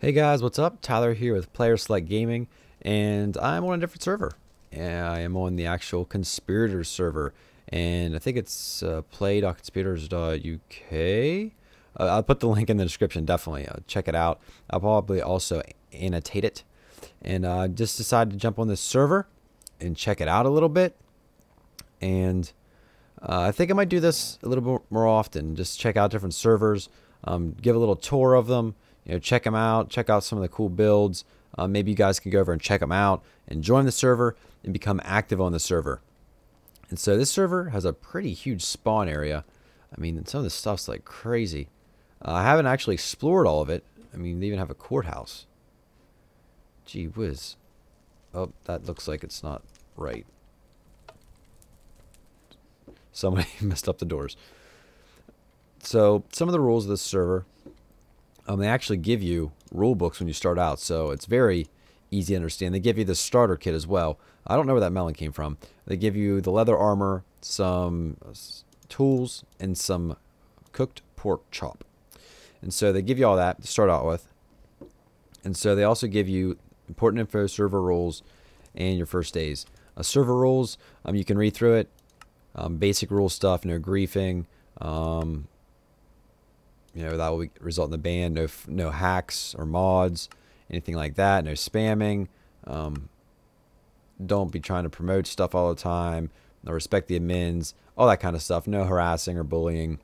Hey guys, what's up? Tyler here with PlayerSelectGaming, and I'm on a different server. And I am on the actual Conspirators server, and I think it's play.conspirators.uk. I'll put the link in the description, definitely. Check it out. I'll probably also annotate it. And I just decided to jump on this server and check it out a little bit. And I think I might do this a little bit more often. Just check out different servers, give a little tour of them. Check them out. Check out some of the cool builds. Maybe you guys can go over and check them out and join the server and become active on the server. And so this server has a pretty huge spawn area. I mean, some of the stuff's like crazy. I haven't actually explored all of it. I mean, they even have a courthouse. Gee whiz. Oh, that looks like it's not right. Somebody messed up the doors. So some of the rules of this server. They actually give you rule books when you start out, so it's very easy to understand. They give you the starter kit as well. I don't know where that melon came from. They give you the leather armor, some tools, and some cooked pork chop. And so they give you all that to start out with. And so they also give you important info, server rules, and your first days. Server rules, you can read through it. Basic rule stuff, no griefing. That will result in the ban. No hacks or mods, anything like that. No spamming. Don't be trying to promote stuff all the time. No, respect the admins. All that kind of stuff. No harassing or bullying.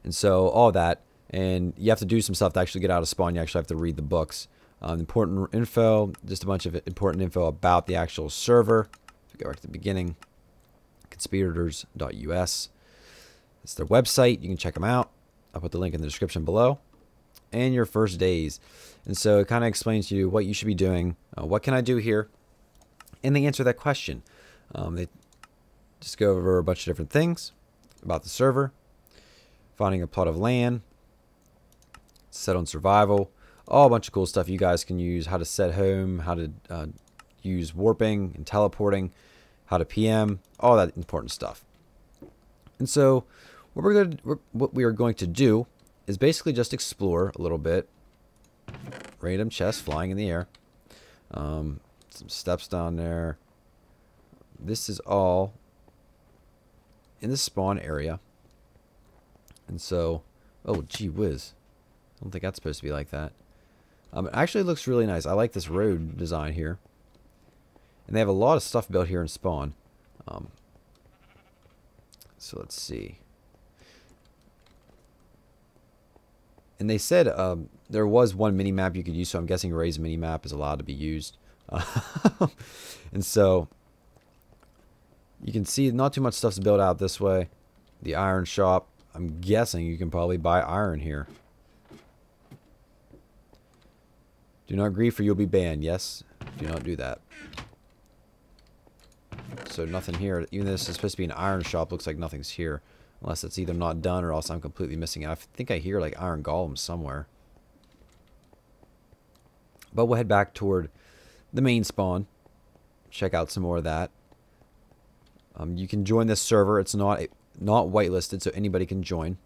And so all that. And you have to do some stuff to actually get out of spawn. You actually have to read the books. Important info. Just a bunch of important info about the actual server. So go back to the beginning. Conspirators.us. It's their website. You can check them out. I'll put the link in the description below. And your first days. And so it kind of explains to you what you should be doing. What can I do here? And they answer that question. They just go over a bunch of different things about the server. Finding a plot of land. Set on survival. All a bunch of cool stuff you guys can use. How to set home. How to use warping and teleporting. How to PM. All that important stuff. And so what we are going to do is basically just explore a little bit. Random chests flying in the air. Some steps down there. This is all in the spawn area. And so, oh gee whiz. I don't think that's supposed to be like that. It actually looks really nice. I like this road design here. And they have a lot of stuff built here in spawn. So let's see. And they said there was one mini map you could use, so I'm guessing Ray's mini map is allowed to be used. And so you can see not too much stuff's built out this way. The iron shop. I'm guessing you can probably buy iron here. Do not grieve or you'll be banned. Yes, do not do that. So nothing here. Even though this is supposed to be an iron shop, looks like nothing's here. Unless it's either not done or else I'm completely missing it. I think I hear like iron golems somewhere. But we'll head back toward the main spawn. Check out some more of that. You can join this server. It's not whitelisted, so anybody can join.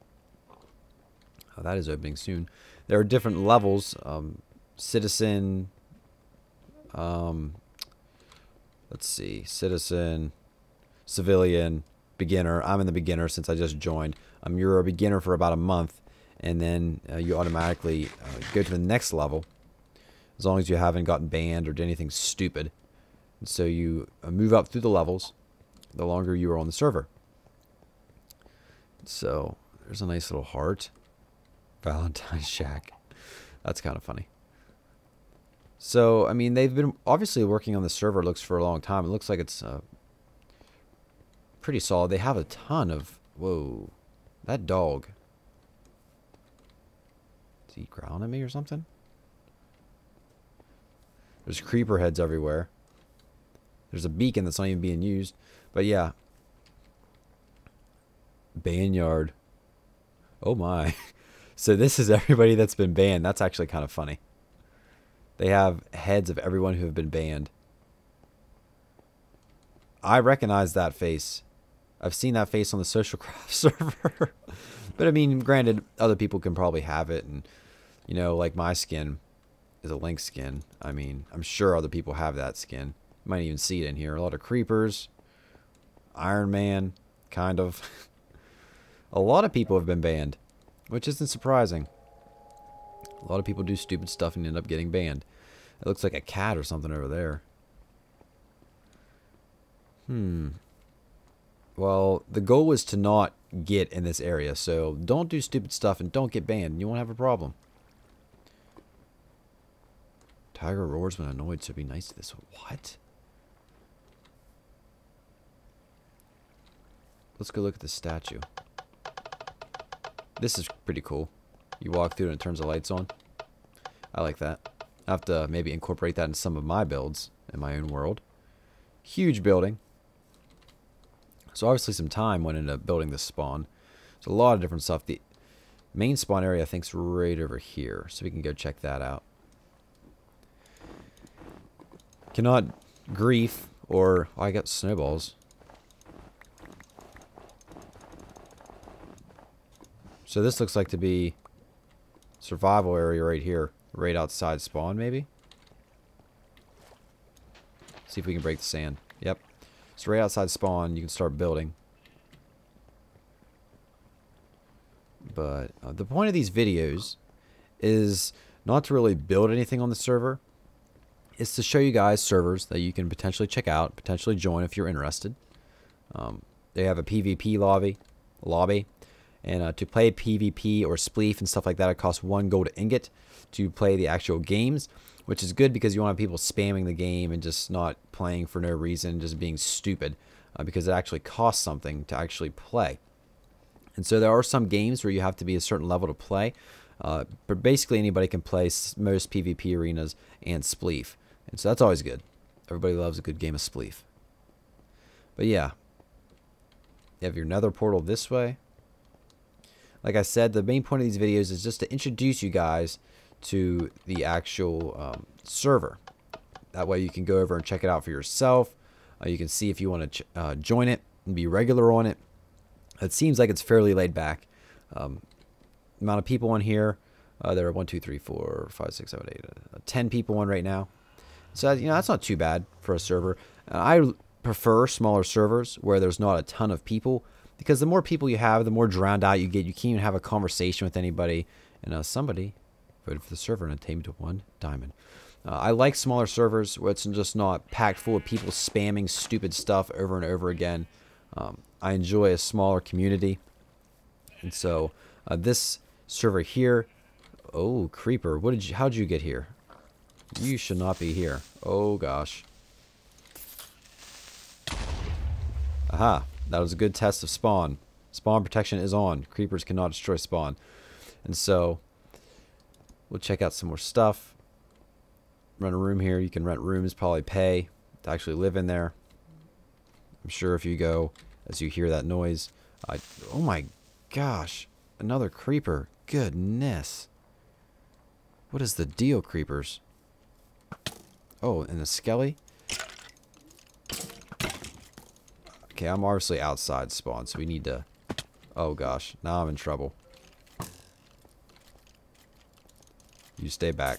Oh, that is opening soon. There are different levels. Citizen. Let's see. Citizen. Civilian. Beginner. I'm in the beginner since I just joined. You're a beginner for about a month, and then you automatically go to the next level as long as you haven't gotten banned or did anything stupid. And so you move up through the levels the longer you are on the server. So there's a nice little heart. Valentine's Shack. That's kind of funny. So I mean, they've been obviously working on the server. Looks for a long time. It looks like it's pretty solid. They have a ton of... Whoa. That dog. Is he growling at me or something? There's creeper heads everywhere. There's a beacon that's not even being used. But yeah. Banyard. Oh my. So this is everybody that's been banned. That's actually kind of funny. They have heads of everyone who have been banned. I recognize that face. I've seen that face on the social craft server. But I mean, granted, other people can probably have it, and like my skin is a Link skin. I mean, I'm sure other people have that skin. You might even see it in here. A lot of creepers. Iron Man, kind of. A lot of people have been banned, which isn't surprising. A lot of people do stupid stuff and end up getting banned. It looks like a cat or something over there. Well, the goal is to not get in this area, so don't do stupid stuff and don't get banned. You won't have a problem. Tiger roars when annoyed, so be nice to this. What? Let's go look at the statue. This is pretty cool. You walk through and it turns the lights on. I like that. I have to maybe incorporate that in some of my builds in my own world. Huge building. So obviously some time went into building this spawn. There's a lot of different stuff. The main spawn area I think is right over here. So we can go check that out. Cannot grief or... Oh, I got snowballs. So this looks like to be survival area right here. Right outside spawn, maybe? See if we can break the sand. Yep. So right outside spawn, you can start building. But the point of these videos is not to really build anything on the server. It's to show you guys servers that you can potentially check out, potentially join if you're interested. They have a PvP lobby. And to play PvP or Spleef and stuff like that, it costs 1 gold ingot to play the actual games, which is good because you want people spamming the game and just not playing for no reason, just being stupid, because it actually costs something to actually play. And so there are some games where you have to be a certain level to play, but basically anybody can play most PvP arenas and Spleef. And so that's always good. Everybody loves a good game of Spleef. But yeah, you have your nether portal this way. Like I said, the main point of these videos is just to introduce you guys to the actual server. That way you can go over and check it out for yourself. You can see if you want to join it and be regular on it. It seems like it's fairly laid back. Amount of people on here. There are 1, 2, 3, 4, 5, 6, 7, 8, 10 people on right now. So, you know, that's not too bad for a server. I prefer smaller servers where there's not a ton of people, because the more people you have, the more drowned out you get. You can't even have a conversation with anybody. And somebody voted for the server and attained to 1 diamond. I like smaller servers where it's just not packed full of people spamming stupid stuff over and over again. I enjoy a smaller community. And so this server here... Oh, creeper. How'd you get here? You should not be here. Oh, gosh. Aha. That was a good test of spawn. Spawn protection is on. Creepers cannot destroy spawn. And so, we'll check out some more stuff. Rent a room here. You can rent rooms, probably pay to actually live in there. I'm sure if you go, as you hear that noise. Oh my gosh. Another creeper. Goodness. What is the deal, creepers? Oh, and a skelly? Okay, I'm obviously outside spawn, so we need to... Oh gosh, now I'm in trouble. You stay back.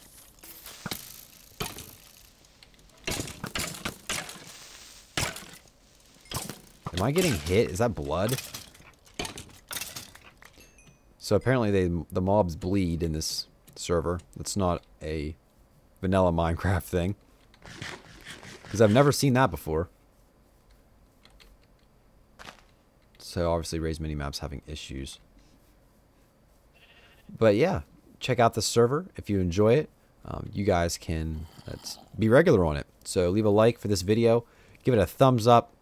Am I getting hit? Is that blood? So apparently the mobs bleed in this server. It's not a vanilla Minecraft thing. Because I've never seen that before. So obviously Ray's Minimap's having issues. But yeah, check out the server if you enjoy it. You guys can be regular on it. So leave a like for this video. Give it a thumbs up.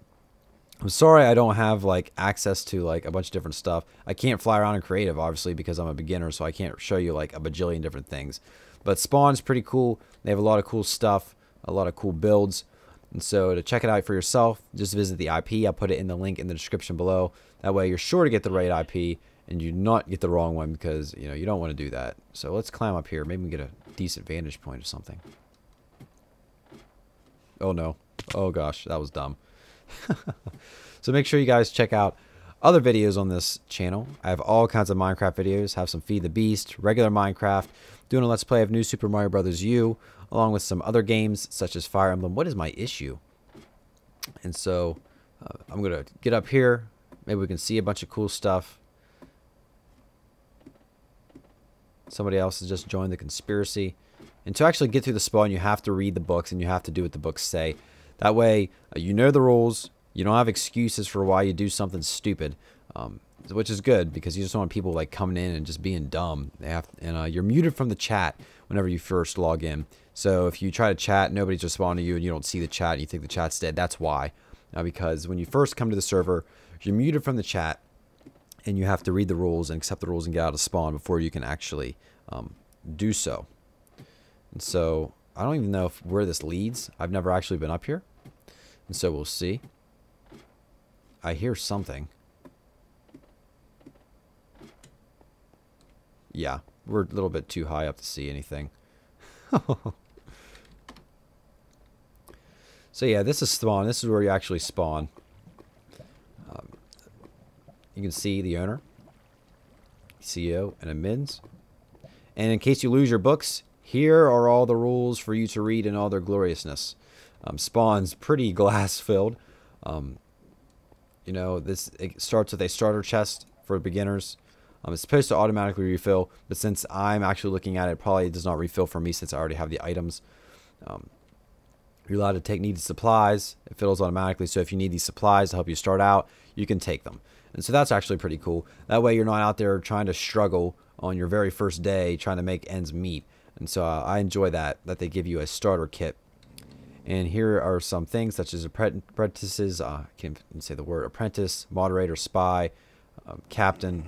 I'm sorry I don't have like access to like a bunch of different stuff. I can't fly around in creative obviously because I'm a beginner, so I can't show you like a bajillion different things. But Spawn's pretty cool. They have a lot of cool stuff, a lot of cool builds. And so to check it out for yourself, just visit the IP. I'll put it in the link in the description below. That way you're sure to get the right IP and you not get the wrong one, because you know you don't want to do that. So let's climb up here. Maybe we can get a decent vantage point or something. Oh no. Oh gosh, that was dumb. So make sure you guys check out other videos on this channel. I have all kinds of Minecraft videos. Have some Feed the Beast, regular Minecraft, doing a Let's Play of New Super Mario Bros. U, along with some other games such as Fire Emblem. What is my issue? And so I'm going to get up here. Maybe we can see a bunch of cool stuff. Somebody else has just joined the conspiracy. And to actually get through the spawn, you have to read the books and you have to do what the books say. That way, you know the rules. You don't have excuses for why you do something stupid, which is good because you just don't want people like coming in and just being dumb. You're muted from the chat whenever you first log in. So if you try to chat, nobody's responding to you and you don't see the chat and you think the chat's dead, that's why. Because when you first come to the server, you're muted from the chat and you have to read the rules and accept the rules and get out of spawn before you can actually do so. And so I don't even know where this leads. I've never actually been up here. And so we'll see. I hear something. Yeah, we're a little bit too high up to see anything. So yeah, this is spawn. This is where you actually spawn. You can see the owner, CEO, and admins. And in case you lose your books, here are all the rules for you to read in all their gloriousness. Spawn's pretty glass filled. You know, it starts with a starter chest for beginners. It's supposed to automatically refill, but since I'm actually looking at it, probably does not refill for me since I already have the items. You're allowed to take needed supplies. It fills automatically, so if you need these supplies to help you start out, you can take them. And so that's actually pretty cool. That way you're not out there trying to struggle on your very first day trying to make ends meet. And so I enjoy that they give you a starter kit. And here are some things such as apprentices, I can't say the word, apprentice, moderator, spy, captain.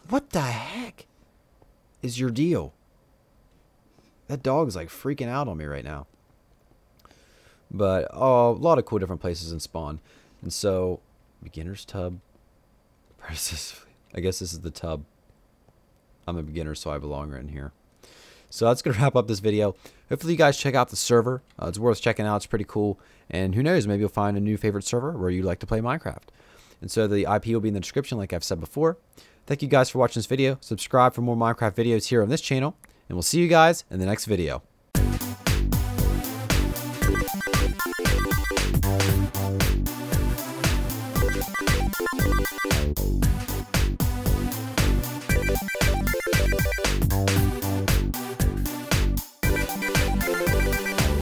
What the heck is your deal? That dog's like freaking out on me right now. But a lot of cool different places in spawn. And so, beginner's tub. I guess this is the tub. I'm a beginner, so I belong right in here. So that's going to wrap up this video. Hopefully you guys check out the server. It's worth checking out. It's pretty cool. And who knows, maybe you'll find a new favorite server where you like to play Minecraft. And so the IP will be in the description like I've said before. Thank you guys for watching this video. Subscribe for more Minecraft videos here on this channel. And we'll see you guys in the next video.